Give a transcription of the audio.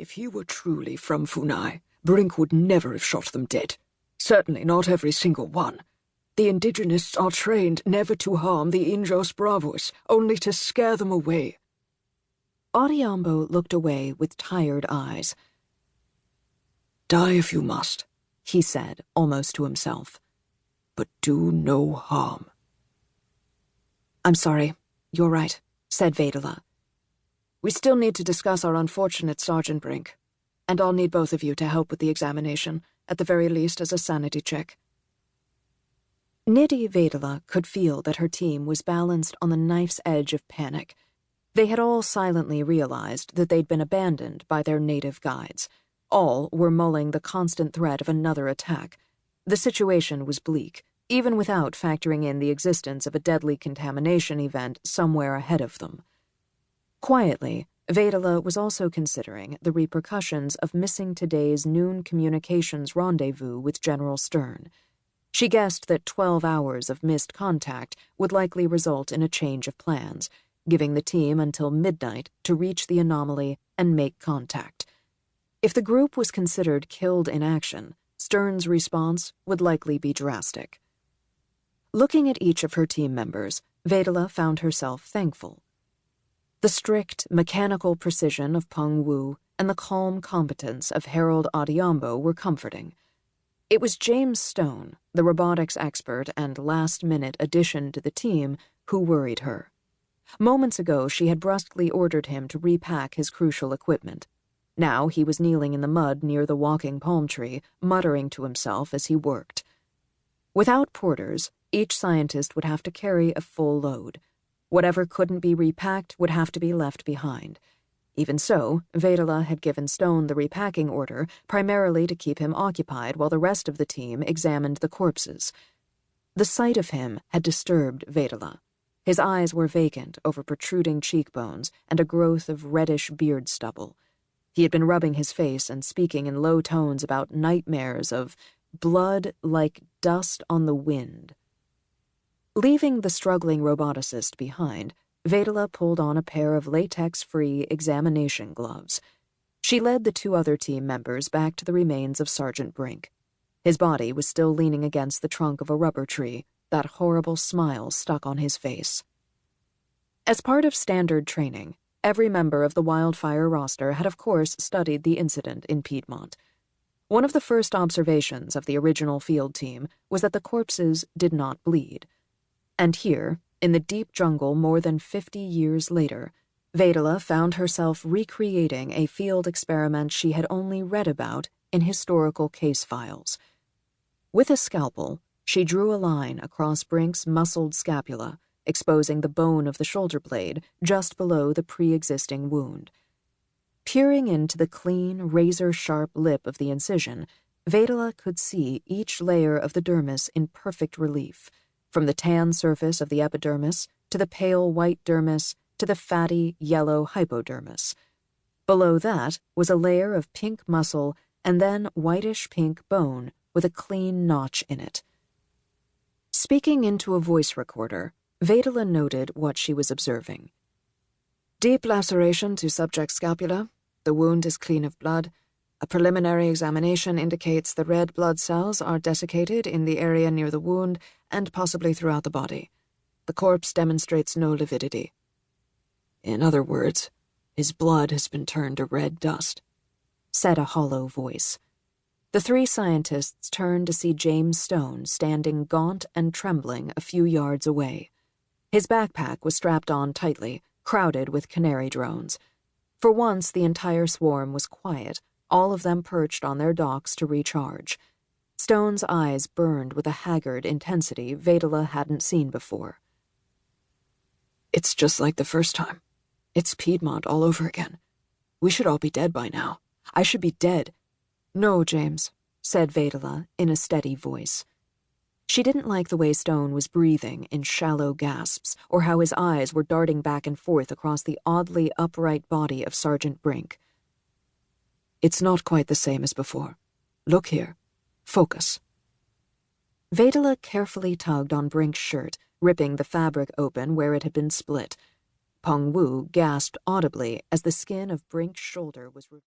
If he were truly from Funai, Brink would never have shot them dead. Certainly not every single one. The Indigenists are trained never to harm the Injos Bravos, only to scare them away. Audiambo looked away with tired eyes. Die if you must, he said, almost to himself. But do no harm. I'm sorry. You're right, said Vedala. We still need to discuss our unfortunate Sergeant Brink, and I'll need both of you to help with the examination, at the very least as a sanity check. Nidhi Vedala could feel that her team was balanced on the knife's edge of panic. They had all silently realized that they'd been abandoned by their native guides. All were mulling the constant threat of another attack. The situation was bleak, even without factoring in the existence of a deadly contamination event somewhere ahead of them. Quietly, Vedala was also considering the repercussions of missing today's noon communications rendezvous with General Stern. She guessed that 12 hours of missed contact would likely result in a change of plans, giving the team until midnight to reach the anomaly and make contact. If the group was considered killed in action, Stern's response would likely be drastic. Looking at each of her team members, Vedala found herself thankful. The strict, mechanical precision of Peng Wu and the calm competence of Harold Audiambo were comforting. It was James Stone, the robotics expert and last-minute addition to the team, who worried her. Moments ago, she had brusquely ordered him to repack his crucial equipment. Now he was kneeling in the mud near the walking palm tree, muttering to himself as he worked. Without porters, each scientist would have to carry a full load. Whatever couldn't be repacked would have to be left behind. Even so, Vedala had given Stone the repacking order primarily to keep him occupied while the rest of the team examined the corpses. The sight of him had disturbed Vedala. His eyes were vacant over protruding cheekbones and a growth of reddish beard stubble. He had been rubbing his face and speaking in low tones about nightmares of blood like dust on the wind. Leaving the struggling roboticist behind, Vedala pulled on a pair of latex-free examination gloves. She led the two other team members back to the remains of Sergeant Brink. His body was still leaning against the trunk of a rubber tree, that horrible smile stuck on his face. As part of standard training, every member of the Wildfire roster had of course studied the incident in Piedmont. One of the first observations of the original field team was that the corpses did not bleed. And here, in the deep jungle more than 50 years later, Vedala found herself recreating a field experiment she had only read about in historical case files. With a scalpel, she drew a line across Brink's muscled scapula, exposing the bone of the shoulder blade just below the pre-existing wound. Peering into the clean, razor-sharp lip of the incision, Vedala could see each layer of the dermis in perfect relief, from the tan surface of the epidermis to the pale white dermis to the fatty yellow hypodermis. Below that was a layer of pink muscle and then whitish-pink bone with a clean notch in it. Speaking into a voice recorder, Vedala noted what she was observing. Deep laceration to subject scapula. The wound is clean of blood. A preliminary examination indicates the red blood cells are desiccated in the area near the wound and possibly throughout the body. The corpse demonstrates no lividity. In other words, his blood has been turned to red dust, said a hollow voice. The three scientists turned to see James Stone standing gaunt and trembling a few yards away. His backpack was strapped on tightly, crowded with canary drones. For once, the entire swarm was quiet, all of them perched on their docks to recharge. Stone's eyes burned with a haggard intensity Vedala hadn't seen before. It's just like the first time. It's Piedmont all over again. We should all be dead by now. I should be dead. No, James, said Vedala in a steady voice. She didn't like the way Stone was breathing in shallow gasps, or how his eyes were darting back and forth across the oddly upright body of Sergeant Brink. It's not quite the same as before. Look here. Focus. Vedala carefully tugged on Brink's shirt, ripping the fabric open where it had been split. Peng Wu gasped audibly as the skin of Brink's shoulder was revealed.